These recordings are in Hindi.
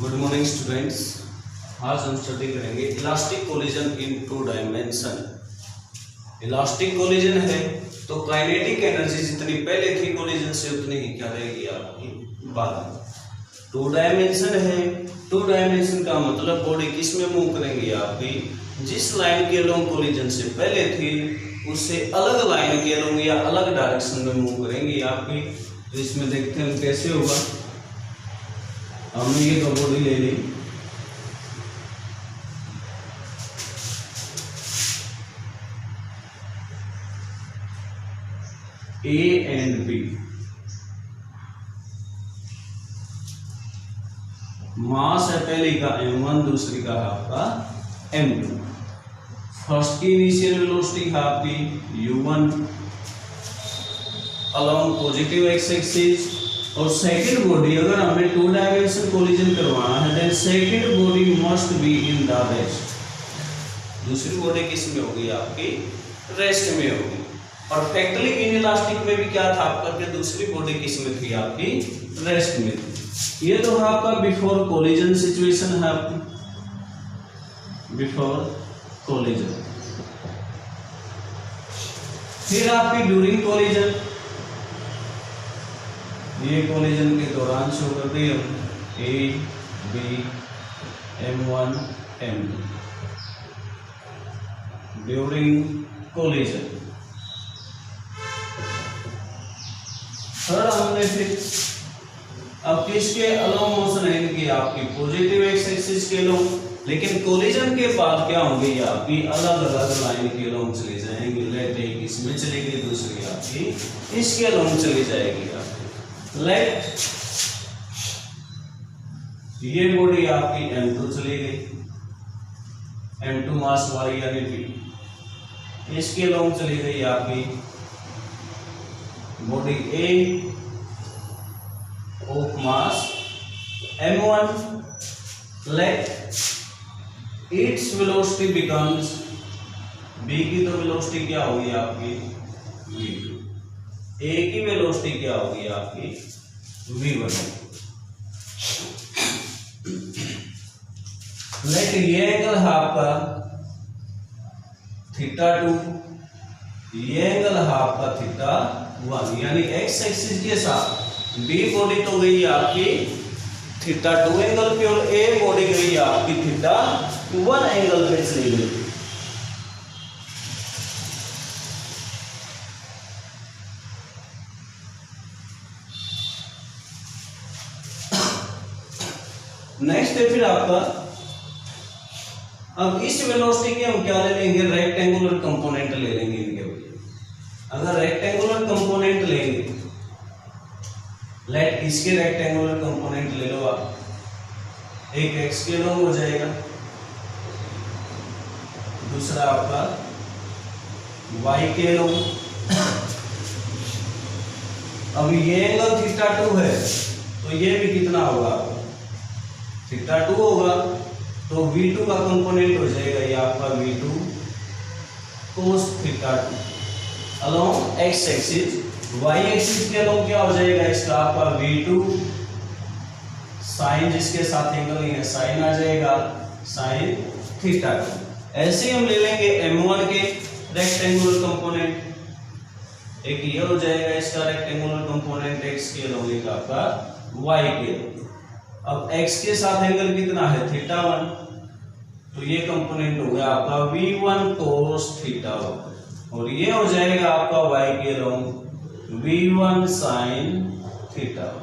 Good morning students. आज हम स्टडी करेंगे elastic collision in two dimension. Elastic collision है तो काइनेटिक एनर्जी जितनी पहले थी कोलिजन से उतनी ही क्या रहेगी आपकी बाद। टू डायमेंशन है, टू डायमेंशन का मतलब बॉडी किस में मूव करेंगी आपकी, जिस लाइन के अलोंग कोलिजन से पहले थी उससे अलग लाइन के अलोंग या अलग डायरेक्शन में मूव करेंगी आपकी। तो इसमें देखते हैं कैसे होगा। हमने ये तो बॉडी ले ली, ए एंड बी, मास है पहली का m1, दूसरी का आपका m2। फर्स्ट की इनिशियल वेलोसिटी है आपकी u1 along positive X axis. और सेकंड बॉडी अगर हमें टू डायमेंशन कोलिजन करवाना है then second body must be in the rest. दूसरी बॉडी किस में होगी आपकी, रेस्ट में होगी। परफेक्टली इनइलास्टिक में भी क्या था आपका कि दूसरी बॉडी किस में थी आपकी, रेस्ट में थी। ये तो है आपका बिफोर कोलिजन सिचुएशन है आपकी, बिफोर कोलिजन। फिर आपकी ड्यूरिंग कोलिजन, ये कोलिजन के दौरान शो करते हैं हम A B m1 m2 during collision. Third हमने फिर अब किसके अलोंग मोशन है इनकी आपकी पॉजिटिव एक्स एक्सिस के अलोंग, लेकिन कोलिजन के बाद क्या होंगे आपकी अलग अलग लाइन के अलोंग चली जाएंगी। लेट एक इसमें चलेगी, दूसरी आपकी इसके अलोंग चली जाएगी आपकी। लेट ये बॉडी आपकी m2 चली गई, m2 मास वाली यानी कि इसके अलोंग चली गई आपकी body A of mass m1। Let its velocity becomes, B की तो वेलोसिटी क्या होगी आपकी v2, A की वेलोसिटी क्या होगी आपकी v1। लेट ये एंगल है आपका θ2, ये एंगल है आपका θ1, यानी x एक्सिस के साथ B बॉडी तो गई आपकी θ2 एंगल पे और A बॉडी गई आपकी θ1 एंगल पे चली गई। नेक्स्ट है फिर आपका, अब इस वेलोसिटी के हम क्या ले लेंगे, रेक्टेंगुलर कंपोनेंट ले लेंगे इनके लिए। अगर रेक्टेंगुलर कंपोनेंट लेंगे, लेट इसके रेक्टेंगुलर कंपोनेंट ले लो आप, एक एक्स के अलोंग हो जाएगा, दूसरा आपका वाई के अलोंग। अब ये एंगल θ2 है तो ये भी कितना होगा θ2 होगा, तो v2 का कंपोनेंट हो जाएगा ये आपका v2 cos θ2 along x axis. y axis के अलोंग क्या हो जाएगा इसका आपका v2 साइन, जिसके साथ एंगल है साइन आ जाएगा साइन θ2। ऐसे ही हम ले लेंगे m1 के रेक्टेंगुलर कंपोनेंट, एक ये हो जाएगा इसका रेक्टेंगुलर कंपोनेंट x के अलोंग, एक आपका y के अलोंग। अब x के साथ एंगल कितना है θ1, तो ये कंपोनेंट हो गया आपका v1 cos θ1 और ये हो जाएगा आपका y के अलोंग v1 sin θ1।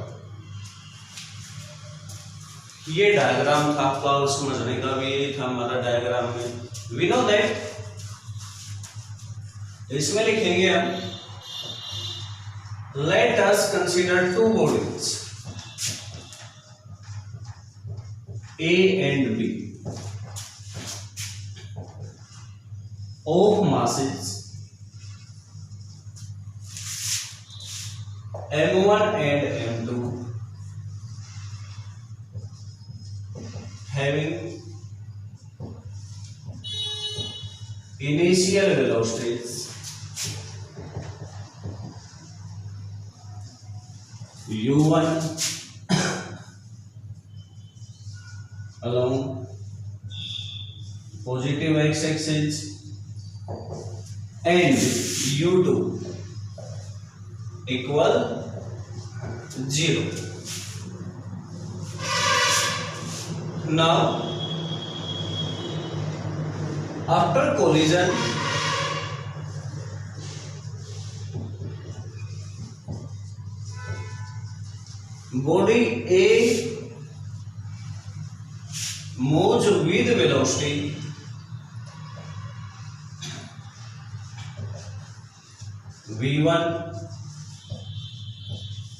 ये डायग्राम था आपका और समझने का भी यही था हमारा डायग्राम में। वी नो दैट, इसमें लिखेंगे हम let us consider two bodies A and B of masses m1 and m2 having initial velocities u1 along positive x-axis and u2 equal 0. Now after collision body A moves with velocity v1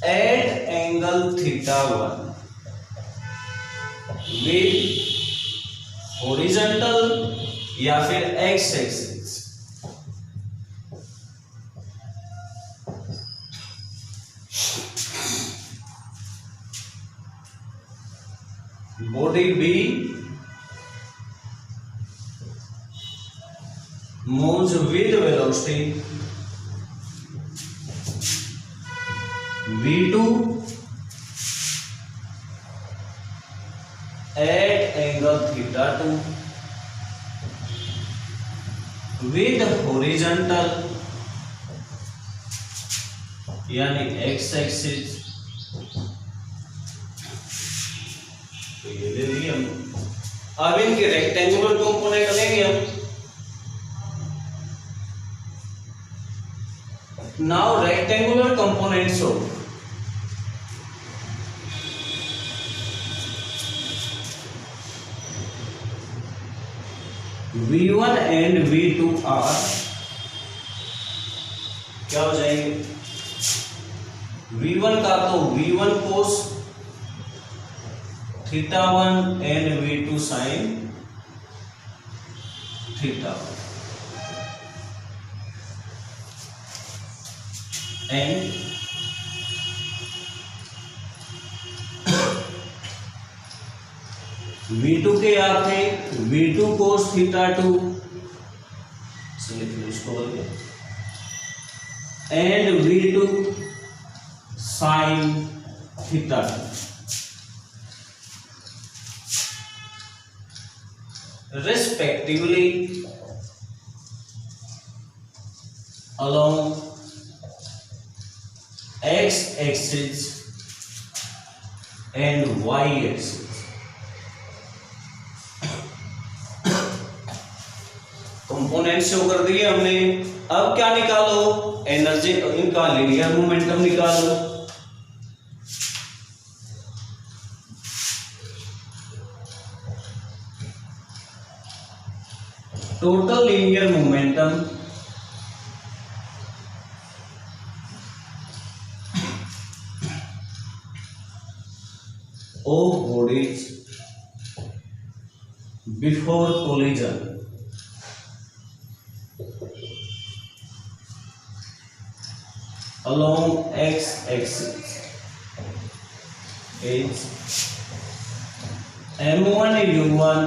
at angle θ1 with horizontal या फिर x axis body B moves with velocity v2 at angle θ2 with horizontal यानी x एक्सिस। तो ये ले लिए हम। अब इनके रेक्टेंगुलर कंपोनेंट लेंगे हम। Now rectangular components of V1 and V2 are क्या हो जाएंगे? V1 का तो V1 cos θ1 and V2 sin θ1 and V2 के आप थे V2 cos θ2 and V2 sin θ2 respectively along x axis and y axis। Component show कर दिए हमने। अब क्या निकालो? एनर्जी इनका लीनियर मोमेंटम निकालो। Total linear momentum of bodies before collision along x-axis is m1 u1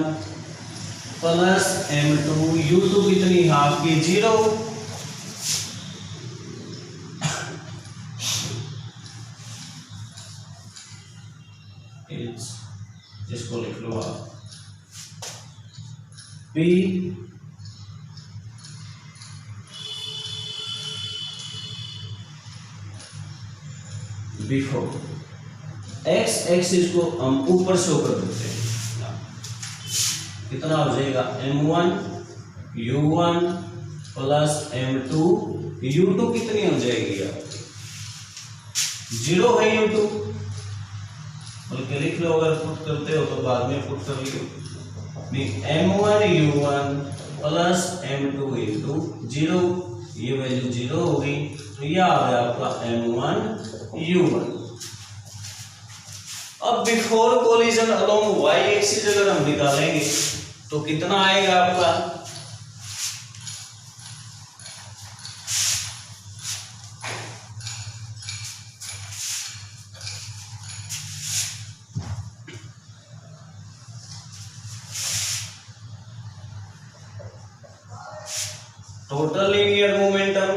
plus m2 u2 कितनी हाफ की 0 जिसको लिख लो आप P बिफोर x एक्सिस को हम ऊपर शो कर देते हैं। कितना हो जाएगा? m1 u1 plus m2 u2 कितनी हो जाएगी? आप 0 है u2, बल्कि लिख लो। अगर पुट करते हो तो बाद में पुट कर लियो। m1 u1 plus m2 into 0, ये वैल्यू 0 हो गई। तो यह आ गया आपका m1 u1। अब before collision along y axis अगर हम निकालेंगे तो कितना आएगा आपका? Total linear momentum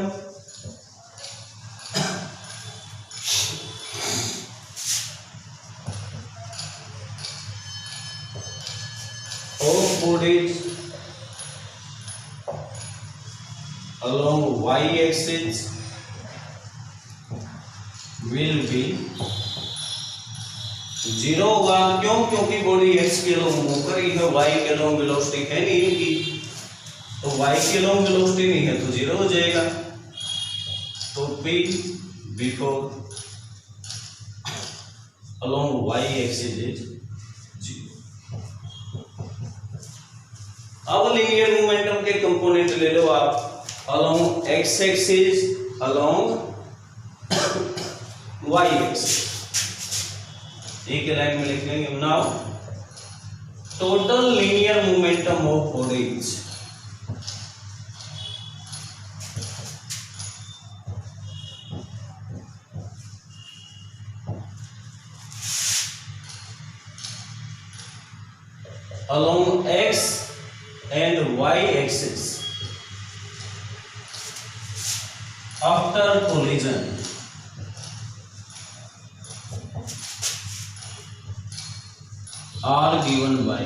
of bodies along y-axis will be 0 होगा। क्यों? क्योंकि बॉडी x के लॉन्ग मूव कर रही है, y के लॉन्ग वेलोसिटी है नहीं इनकी, तो y के लॉन्ग वेलोसिटी नहीं है तो 0 हो जाएगा। तो p before along y-axis is 0। अब लीनियर मोमेंटम के कंपोनेंट ले लो आप along x-axis, along y-axis। एक लाइन में लिख लेंगे now total linear momentum of bodies along x and y axis after collision are given by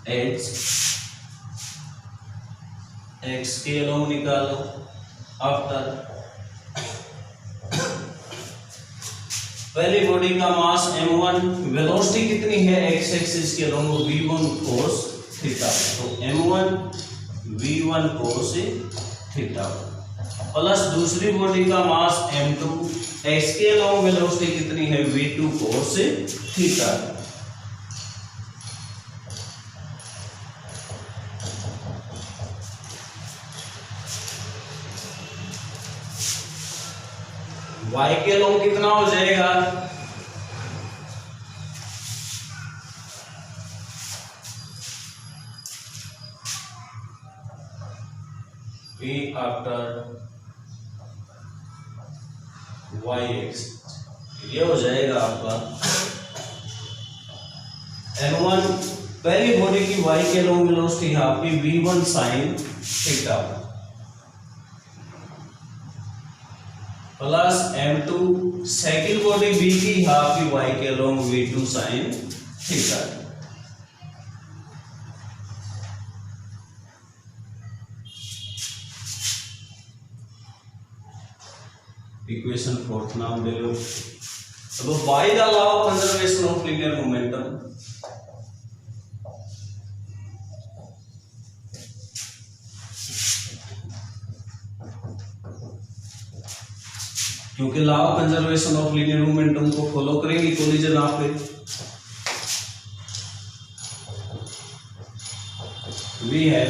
h x के along निकालो आफ्टर पहली बॉडी का मास m1, वेलोसिटी कितनी है x एक्सिस के along v1 cos थीटा, तो m1 v1 cos theta plus दूसरी बॉडी का मास m2, x के along वेलोसिटी कितनी है v2 cos थीटा। y के along कितना हो जाएगा p आफ्टर y एक्सिस, ये हो जाएगा आपका m1 पहली बॉडी की y के along वेलोसिटी है आपकी v1 sin theta plus m2 second body b की है आपकी y के along v2 sin theta. Equation fourth नाम ले लो। अब by the law of conservation of linear momentum क्योंकि law of conservation of linear momentum को फॉलो करेंगे कोलिजन आप पे वी है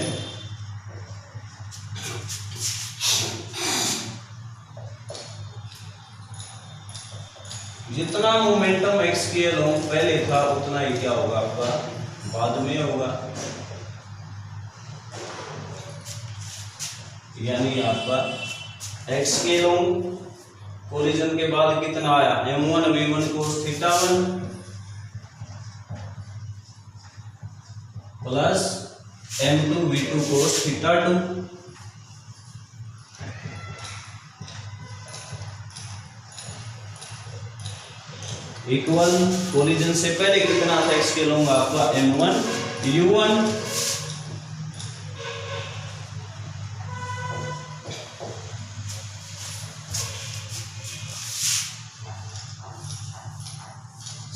जितना मोमेंटम x के अलोंग पहले था उतना ही क्या होगा आपका बाद में होगा, यानी आपका x के अलोंग कोलिजन के बाद कितना आया m1 v1 cos theta 1 plus m2 v2 cos theta 2 equal collision से पहले कितना था x के अलोंग आपका m1 u1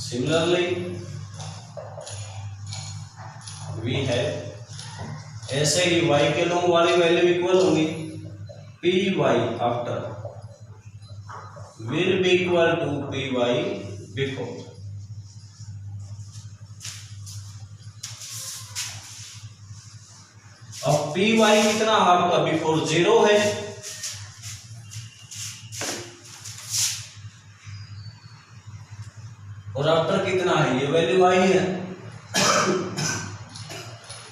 सिमिलरली वी है ऐसे ही y के अलोंग वाली वैल्यू इक्वल होंगी py after will be equal to py before. अब py कितना आपका बिफोर 0 है और आफ्टर कितना है ये वैल्यू आई है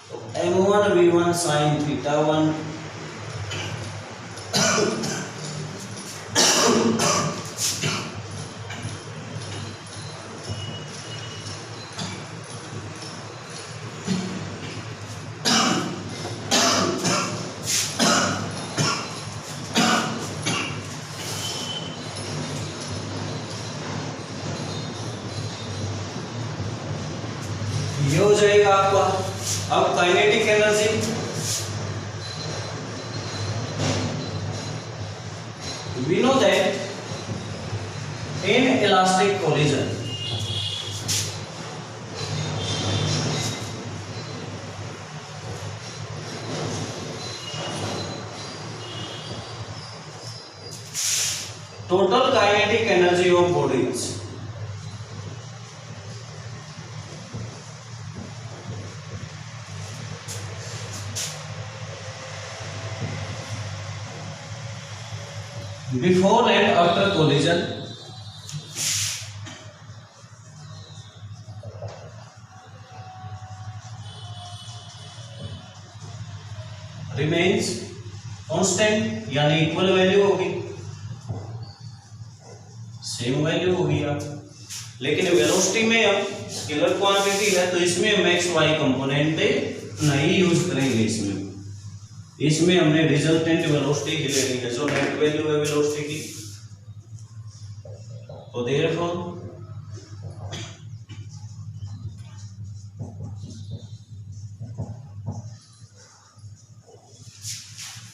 तो m1 v1 sin थीटा 1 ये हो जाएगा आपका। अब kinetic energy, we know that in elastic collision total kinetic energy of bodies before and after collision remains constant, यानी इक्वल वैल्यू होगी, सेम वैल्यू होगी आप। लेकिन वेलोसिटी में अब स्केलर क्वांटिटी है तो इसमें हम एक्स वाई कंपोनेंट नहीं यूज करेंगे। इसमें हमने रिजल्टेंट वेलोसिटी ही लेनी है, जो नेट वैल्यू है वेलोसिटी की। तो देयरफॉर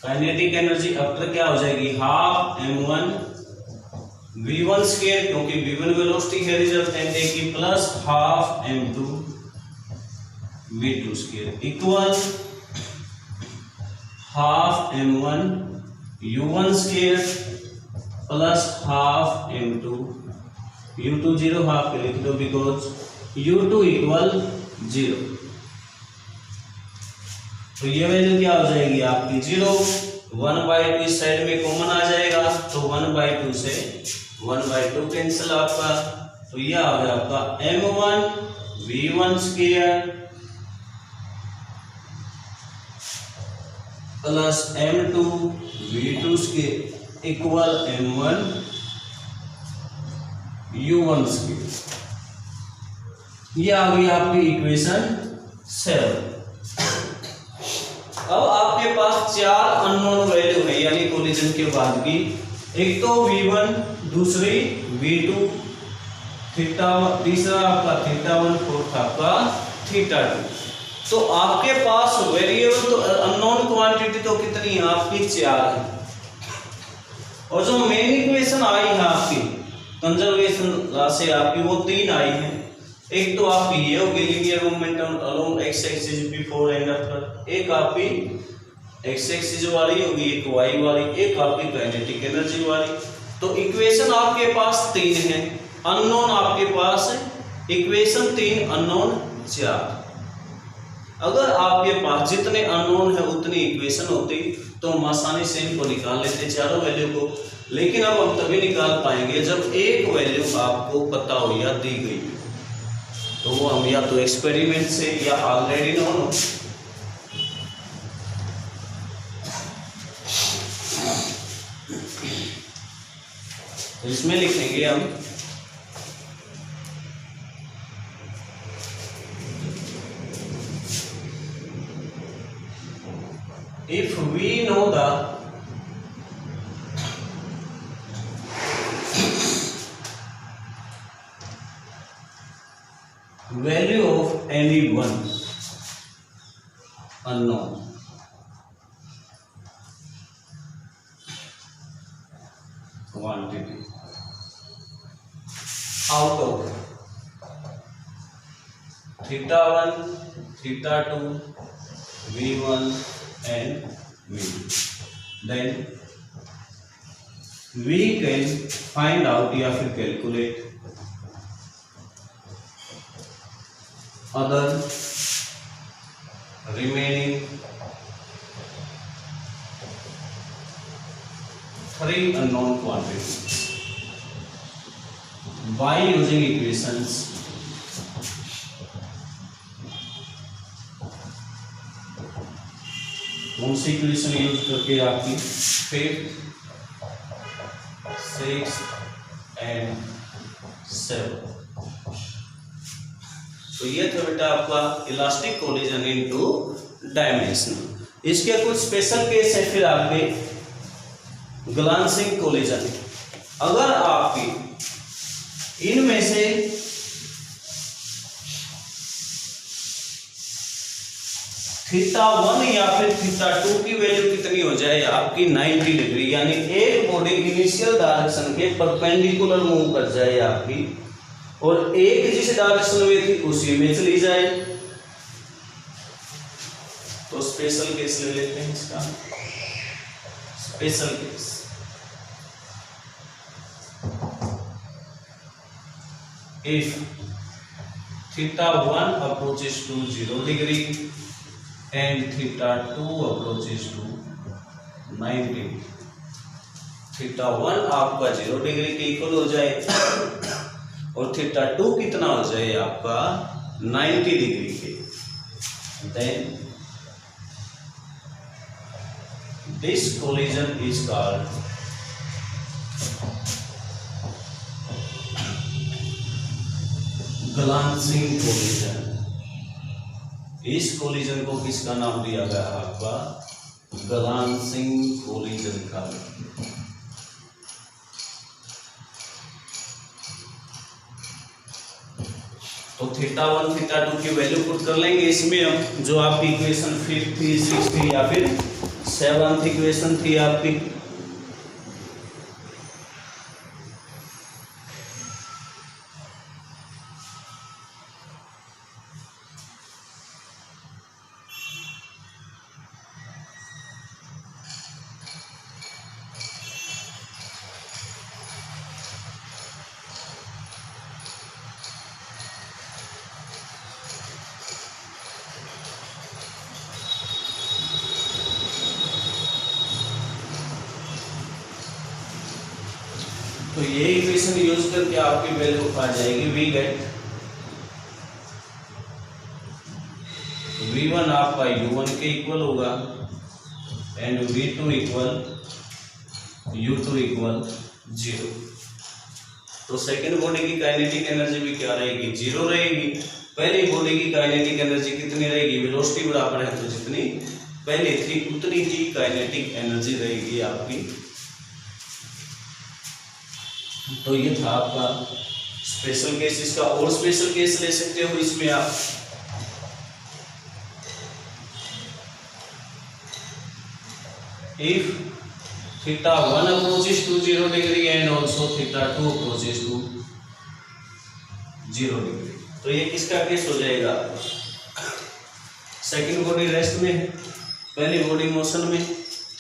काइनेटिक एनर्जी आफ्टर क्या हो जाएगी, हाफ m1 v1 स्क्वायर, क्योंकि v1 वेलोसिटी है रिजल्टेंट की, plus half m2 v2 square equal half m1 u1 square plus half m2 u2 zero, half के लिख दो बिकॉज u2 इक्वल 0। तो ये वैल्यू क्या हो जाएगी आपकी 0। 1/2 इस साइड में कॉमन आ जाएगा तो 1/2 से 1/2 कैंसिल आपका। तो ये आ गया आपका m1 v1 square plus m2 v2 square equal m1 u1 square. ये आ गई आपकी इक्वेशन 7। अब आपके पास 4 अननोन वैल्यू है यानी कोलिजन के बाद की, एक तो v1, दूसरी v2, थीटा, तीसरा आपका θ1, फोर्थ आपका θ2। तो आपके पास वेरिएबल तो अननोन क्वांटिटी तो कितनी है आपकी 4 है, और जो मेन इक्वेशन आई है आपकी कंजर्वेशन से आपकी वो 3 आई है। एक तो आपकी ये होगी linear momentum along x axis before and after, एक आपकी एक्स एक्सिस वाली होगी, एक वाई वाली, एक आपकी काइनेटिक एनर्जी वाली। तो इक्वेशन आपके पास 3 है, अननोन आपके पास इक्वेशन 3, अननोन 4। अगर आपके पास जितने अननोन है उतनी इक्वेशन होती तो हम आसानी से इनको निकाल लेते चारों वैल्यू को। लेकिन अब हम तभी निकाल पाएंगे जब एक वैल्यू आपको पता हो या दी गई, तो वो हम या तो एक्सपेरिमेंट से या ऑलरेडी नोन हो। इसमें लिखेंगे हम if we know the value of any one unknown quantity out of θ1, θ2, v1 and v2, then we can find out या फिर calculate other remaining 3 unknown quantities by using equations कौन सी इक्वेशन यूज करके आपकी 5th, 6th एंड 7th। तो ये था बेटा आपका इलास्टिक कोलिजन इनटू डायमेंशन। इसके कुछ स्पेशल केस है फिर आपके ग्लांसिंग कोलिजन। अगर आपकी इनमें से थीटा 1 या फिर थीटा 2 की वैल्यू कितनी हो जाए आपकी 90 डिग्री, यानी एक बॉडी इनिशियल डायरेक्शन के परपेंडिकुलर मूव कर जाए आपकी, और एक जिस डायरेक्शन में थी उसी में चली जाए। तो स्पेशल केस ले लेते हैं इसका। Special case, if theta 1 approaches to 0 degree and theta 2 approaches to 90, theta 1 आपका 0 डिग्री के इक्वल हो जाए और theta 2 कितना हो जाए आपका 90 डिग्री के, then this collision is called glancing collision. इस कोलिजन को किसका नाम दिया गया आपका ग्लांसिंग कोलिजन का। तो थीटा 1 थीटा 2 की वैल्यू पुट कर लेंगे इसमें हम, जो आपकी इक्वेशन 5th थी 6th थी या फिर 7th इक्वेशन थी आपकी। तो ये इक्वेशन यूज करके आपकी वैल्यू आ जाएगी, वी गेट v1 आपका u1 के इक्वल होगा and v2 equal u2 equal 0। तो सेकेंड बॉडी की काइनेटिक एनर्जी भी क्या रहेगी 0 रहेगी। पहली बॉडी की काइनेटिक एनर्जी कितनी रहेगी, वेलोसिटी बराबर है तो जितनी पहले थी उतनी ही काइनेटिक एनर्जी रहेगी आपकी। तो ये था आपका स्पेशल केस। इसका और स्पेशल केस ले सकते हो इसमें आप, if theta 1 approaches to 0 degree and also theta 2 approaches to 0 degree। तो ये किसका केस हो जाएगा, सेकंड बॉडी रेस्ट में, पहली बॉडी मोशन में,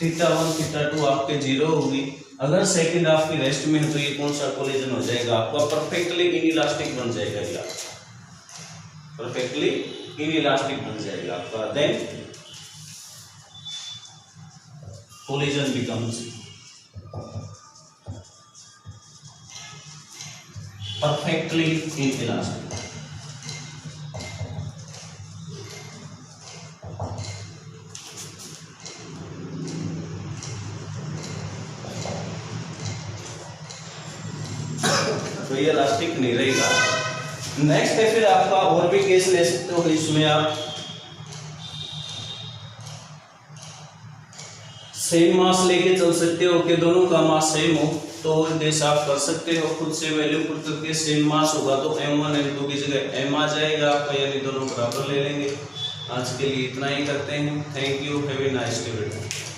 थीटा 1 थीटा 2 आपके 0 होगी। अगर सेकंड आपकी रेस्ट में है तो ये कौन सा कोलिजन हो जाएगा आपका परफेक्टली इनइलास्टिक बन जाएगा, या परफेक्टली इनइलास्टिक बन जाएगा आपका। Then collision becomes perfectly inelastic. तो ये इलास्टिक नहीं रहेगा। नेक्स्ट है फिर आपका और भी केस ले सकते हो इसमें आप, सेम मास लेके चल सकते हो कि दोनों का मास सेम हो, तो देश आप कर सकते हो खुद से वैल्यू पुट करके। सेम मास होगा तो m1 m2 की जगह m आ जाएगा आपका, यानी दोनों बराबर ले लेंगे। आज के लिए इतना ही करते हैं। Thank you, have a nice day बेटा।